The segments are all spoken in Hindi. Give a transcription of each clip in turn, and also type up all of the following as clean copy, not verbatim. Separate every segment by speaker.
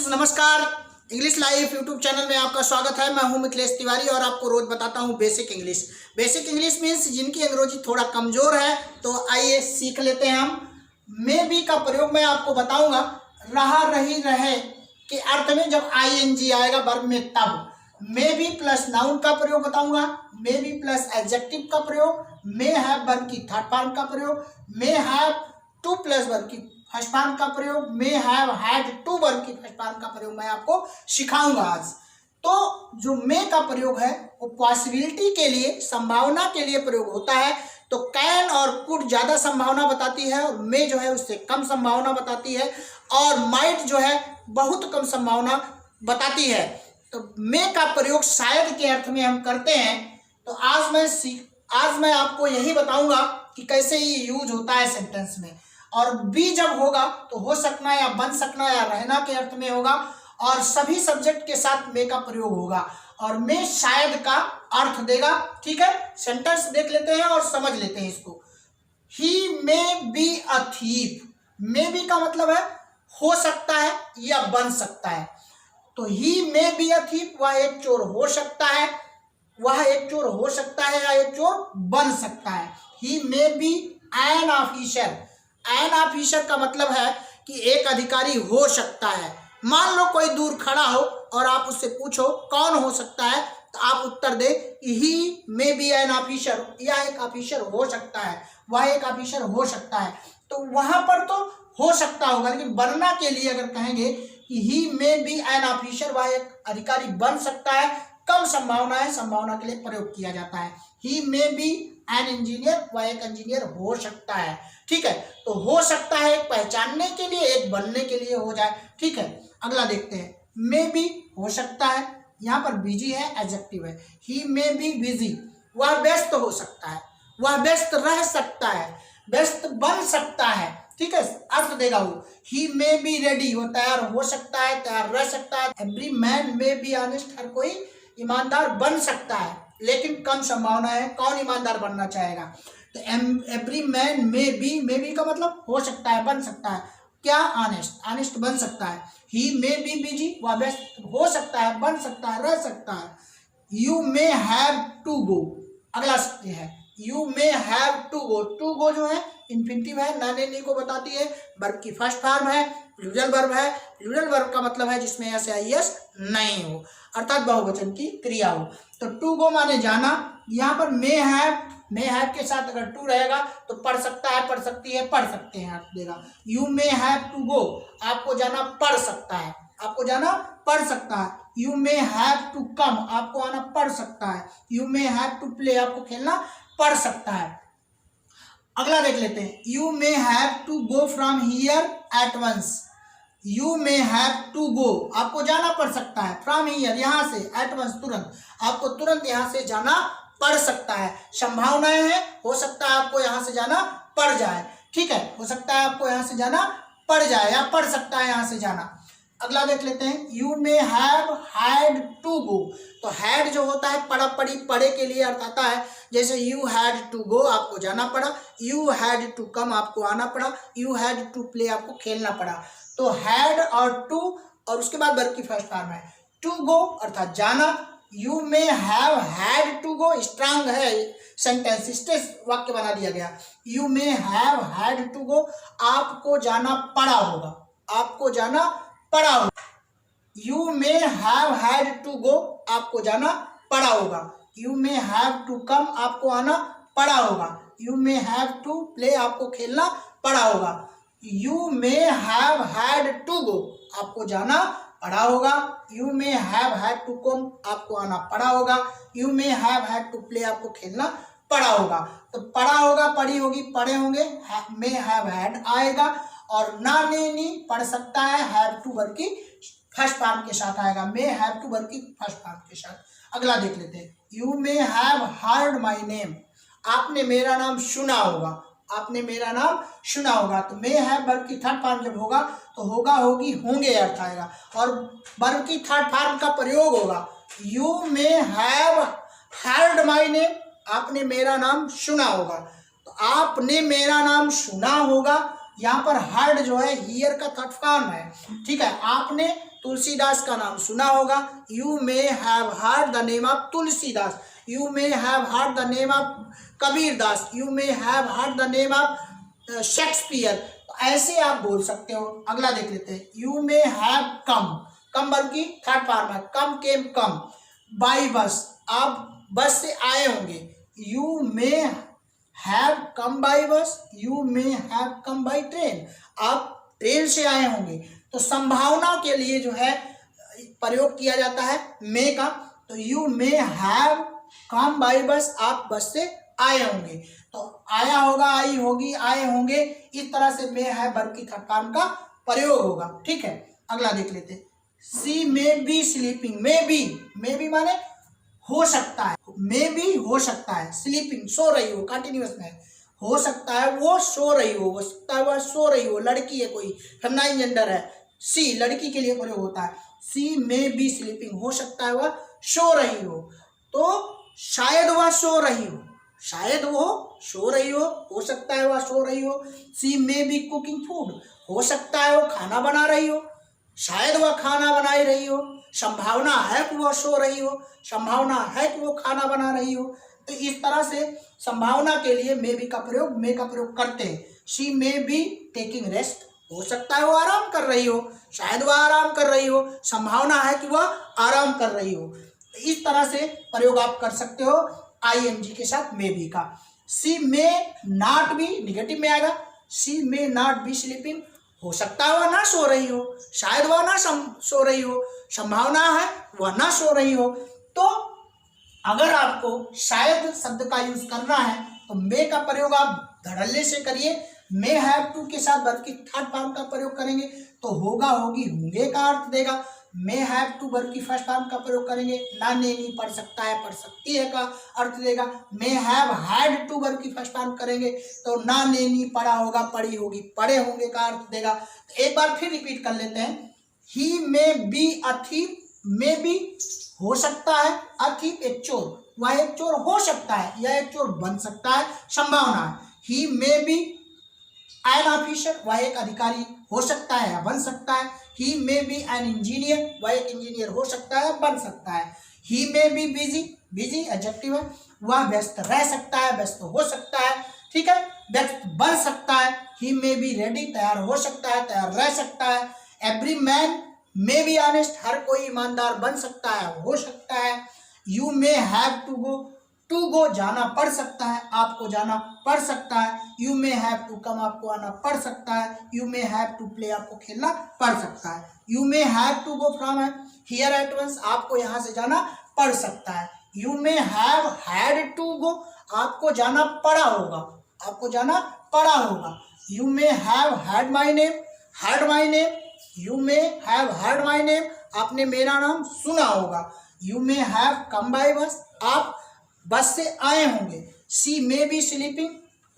Speaker 1: नमस्कार। इंग्लिश लाइव यूट्यूब चैनल में आपका स्वागत है। मैं हूं मिथिलेश तिवारी और आपको रोज बताता हूं basic English. Basic English means जिनकी अंग्रेजी थोड़ा कमजोर है तो आइए सीख लेते हैं हम। मे बी का प्रयोग मैं आपको बताऊंगा। रहा, रही, रहे के अर्थ में जब आईएनजी आएगा वर्ब में तब। मे बी प्लस नाउन का प्रयोग बताऊंगा। मे बी प्लस एडजेक्टिव का प्रयोग। मे हैव वर्ब की थर्ड फॉर्म का प्रयोग। May have to plus verb की फर्स्ट फॉर्म का प्रयोग। May have had to verb की फर्स्ट फॉर्म का प्रयोग मैं आपको सिखाऊंगा आज। तो जो मे का प्रयोग है वो पॉसिबिलिटी के लिए, संभावना के लिए प्रयोग होता है। तो कैन और कुड ज्यादा संभावना बताती है और मे जो है उससे कम संभावना बताती है, और माइट जो है बहुत कम संभावना बताती है। तो मे का प्रयोग शायद के अर्थ में हम करते हैं। तो आज मैं आपको यही बताऊंगा कि कैसे ये यूज होता है सेंटेंस में। और बी जब होगा तो हो सकना या बन सकना या रहना के अर्थ में होगा, और सभी सब्जेक्ट के साथ मे का प्रयोग होगा, और मे शायद का अर्थ देगा। ठीक है, सेंटेंस देख लेते हैं और समझ लेते हैं इसको। He may be a thief. May be का मतलब है हो सकता है या बन सकता है। तो ही मे बी अ थीफ, वह एक चोर हो सकता है, वह एक चोर हो सकता है या एक चोर बन सकता है। He may be an officer. An officer का मतलब है कि एक अधिकारी हो सकता है। मान लो कोई दूर खड़ा हो और आप उससे पूछो कौन हो सकता है, तो आप उत्तर दे ही मे बी एन ऑफिसर, यह एक ऑफिसर हो सकता है, वह एक ऑफिसर हो सकता है। तो वहां पर तो हो सकता होगा, लेकिन बनना के लिए अगर कहेंगे कि ही मे बी एन ऑफिसर, वह एक अधिकारी बन सकता है, कम संभावना है, संभावना के लिए प्रयोग किया जाता है। He may be an engineer, वह एक इंजीनियर हो सकता है। ठीक है, तो हो सकता है एक पहचानने के लिए, एक बनने के लिए हो जाए। ठीक है, अगला देखते हैं। मे बी हो सकता है, यहाँ पर बिजी है, एडजेक्टिव है। ही मे बी बिजी, वह व्यस्त हो सकता है, वह व्यस्त रह सकता है, व्यस्त बन सकता है। ठीक है, अर्थ देगा वो। ही मे बी रेडी, वो तैयार हो सकता है, तैयार रह सकता है। Every man may be honest, हर कोई ईमानदार बन सकता है, लेकिन कम संभावना है। कौन ईमानदार बनना चाहेगा? तो एवरी मैन मे बी का मतलब हो सकता है, बन सकता है। क्या? ऑनेस्ट, ऑनेस्ट बन सकता है। ही मे बी बिजी, वह व्यस्त हो सकता है, बन सकता है, रह सकता है। You may have to go, अगला ये है you may have to go. To go जो है इन्फिनिटिव है, नाने नी को बताती है, वर्ब की फर्स्ट फॉर्म है, यूजुअल वर्ब है। यूजुअल वर्ब का मतलब है जिसमें ऐसे आईएस नहीं हो, अर्थात बहुवचन की क्रिया हो। तो टू गो माने जाना। यहाँ पर मे हैव के साथ अगर टू रहेगा तो पढ़ सकता है, पढ़ सकती है, पढ़ सकते हैं अर्थ देगा। You may have to go, आपको जाना पड़ सकता है, आपको जाना पड़ सकता है। You may have to come, आपको आना पड़ सकता है। You may have to play, आपको खेलना पड़ सकता है। अगला देख लेते हैं। You may have to go from here at once. You may have to go, आपको जाना पड़ सकता है, फ्रॉम हियर, यहाँ से, एट वंस, तुरंत, आपको तुरंत यहाँ से जाना पड़ सकता है। संभावनाएं हैं, हो सकता है आपको यहाँ से जाना पड़ जाए। ठीक है, हो सकता है आपको यहाँ से जाना पड़ जाए या पड़ सकता है यहाँ से जाना। अगला देख लेते हैं। You may have had to go. तो हैड जो होता है पड़ा पड़ी, पड़े के लिए अर्थ आता है। जैसे यू हैड टू गो, आपको जाना पड़ा। यू हैड टू कम, आपको आना पड़ा। यू हैड टू प्ले, आपको खेलना पड़ा। तो हैड और टू, और उसके बाद वर्ब की फर्स्ट फॉर्म है टू गो अर्थात जाना। You may have had to go, strong है सेंटेंस, स्ट्रेस वाक्य बना दिया गया। You may have had to go, आपको जाना पड़ा होगा, आपको जाना पड़ा होगा। You may have had to go, आपको जाना पड़ा होगा। You may have to come, आपको आना पड़ा होगा। You may have to play, आपको खेलना पड़ा होगा। You may have had to go, आपको जाना पड़ा होगा। You may have had to come, आपको आना पड़ा होगा। You may have had to play, आपको खेलना पड़ा होगा। तो पड़ा होगा, पड़ी होगी, पड़े होंगे, मे हैव हैड आएगा, और ना ने नी पढ़ सकता है, हैव टू वर्ब की फर्स्ट फॉर्म के साथ आएगा। मे हैव टू वर्ब की फर्स्ट फॉर्म के साथ। अगला देख लेते हैं। You may have heard my name, आपने मेरा नाम सुना होगा, आपने मेरा नाम सुना होगा। तो मे हैव वर्ब की थर्ड फॉर्म जब होगा तो होगा, होगी, होंगे अर्थ आएगा, और वर्ब की थर्ड फॉर्म का प्रयोग होगा। You may have heard my name, आपने मेरा नाम सुना होगा। तो आपने मेरा नाम सुना होगा, यहाँ पर हर्ड जो है हियर का थर्ड फॉर्म है। ठीक है, आपने तुलसीदास का नाम सुना होगा। You may have heard the name of Tulsidas, you may have heard the name of Kabirdas, you may have heard the name of Shakespeare. ऐसे आप बोल सकते हो। अगला देख लेते हैं। यू मे हैव कम, कम बल्कि थर्ड फॉर्म है, कम केम कम बाई बस, आप बस से आए होंगे। You may have come by bus, you may have come by train, आप ट्रेन से आए होंगे। तो संभावना के लिए जो है प्रयोग किया जाता है मे का। तो you may have come by bus, आप बस से आए होंगे। तो आया होगा, आई होगी, आए होंगे, इस तरह से मे है वर्ब की थर्ड फॉर्म का प्रयोग होगा। ठीक है, अगला देख लेते हैं। She may be sleeping, may be माने हो सकता है, मे भी हो सकता है, स्लीपिंग सो रही हो, कंटिन्यूअस में हो सकता है वो सो रही हो सकता है वह सो रही हो, लड़की है कोई, फेमिनाइन जेंडर है, सी लड़की के लिए प्रयोग होता है। सी मे बी स्लीपिंग, हो सकता है वह सो रही हो, तो शायद वह सो रही हो, शायद वो सो रही हो सकता है वह सो रही हो। सी मे बी कुकिंग फूड, हो सकता है वो खाना बना रही हो, शायद वह खाना बना रही हो, संभावना है कि वह सो रही हो, संभावना है कि वो खाना बना रही हो। तो इस तरह से संभावना के लिए मे बी का प्रयोग, मे का प्रयोग करते हैं। She may be taking rest, हो सकता है वो आराम कर रही हो, शायद वह आराम कर रही हो, संभावना है कि वह आराम कर रही हो। इस तरह से प्रयोग आप कर सकते हो आईएनजी के साथ मे बी का। सी मे नॉट बी निगेटिव में आएगा, सी मे नॉट बी स्लीपिंग, हो सकता है वह ना सो रही हो, शायद वह ना सो रही हो, संभावना है वह ना सो रही हो। तो अगर आपको शायद शब्द का यूज करना है तो मे का प्रयोग आप धड़ल्ले से करिए। मे हैव टू के साथ वर्ब की थर्ड फॉर्म का प्रयोग करेंगे तो होगा, होगी, होंगे का अर्थ देगा। मे हैव टू वर्ब की फर्स्ट फॉर्म का प्रयोग करेंगे, ना ने नहीं पढ़ सकता है पढ़ सकती है का अर्थ देगा। May have had to verb की फर्स्ट फॉर्म करेंगे तो ना ने नहीं पढ़ा होगा, पढ़ी होगी, पढ़े होंगे का अर्थ देगा। एक बार फिर रिपीट कर लेते हैं। He may be a thief, may be हो सकता है, अ थीफ एक चोर, वह एक चोर हो सकता है या एक चोर बन सकता है, संभावना है। He may be an officer, वह एक अधिकारी हो सकता है या बन सकता है। He may be an engineer, वह एक इंजीनियर हो सकता है बन सकता है। He may be busy, busy adjective है, वह व्यस्त रह सकता है, व्यस्त हो सकता है, ठीक है, व्यस्त बन सकता है। ही मे बी रेडी, तैयार हो सकता है, तैयार रह सकता है। Every man may be honest, हर कोई ईमानदार बन सकता है, हो सकता है। You may have to go, to go जाना पड़ सकता है, आपको जाना पड़ सकता है। You may have to come, आपको आना पड़ सकता है। You may have to play, आपको खेलना पड़ सकता है। You may have to go from here at once, आपको यहाँ से जाना पड़ सकता है। You may have had to go, आपको जाना पड़ा होगा, आपको जाना पड़ा होगा। You may have had my name, heard my name, you may have heard my name, आपने मेरा नाम सुना होगा। You may have come by bus, आप बस से आए होंगे। सी मे बी स्लीपिंग,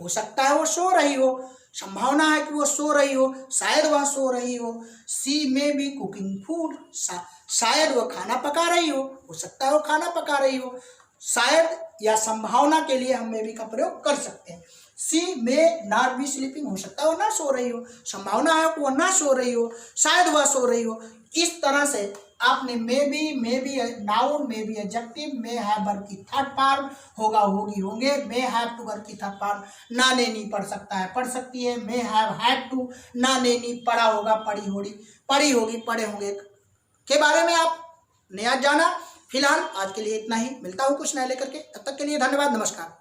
Speaker 1: हो सकता है वो सो रही हो, संभावना है कि वो सो रही हो, शायद वह सो रही हो। सी मे बी कुकिंग फूड, शायद वो खाना पका रही हो सकता है वो खाना पका रही हो। शायद या संभावना के लिए हम मे बी का प्रयोग कर सकते हैं। She may not be sleeping, हो सकता है वो ना सो रही हो, संभावना है कि वो ना सो रही हो, शायद वह सो रही हो। इस तरह से आपने may be noun, may be adjective, may have verb की थर्ड फॉर्म, होगा, होगी, होंगे, मे हैव टू वर्ब की थर्ड फॉर्म, ना ने नहीं पढ़ सकता है, पढ़ सकती है। मे हैव हैड टू, ना ने नहीं पढ़ा होगा, पढ़ी होगी, पढ़े होंगे के बारे में आपने आज जाना। फिलहाल आज के लिए इतना ही, मिलता हूँ कुछ नया लेकर के, तब तक के लिए धन्यवाद, नमस्कार।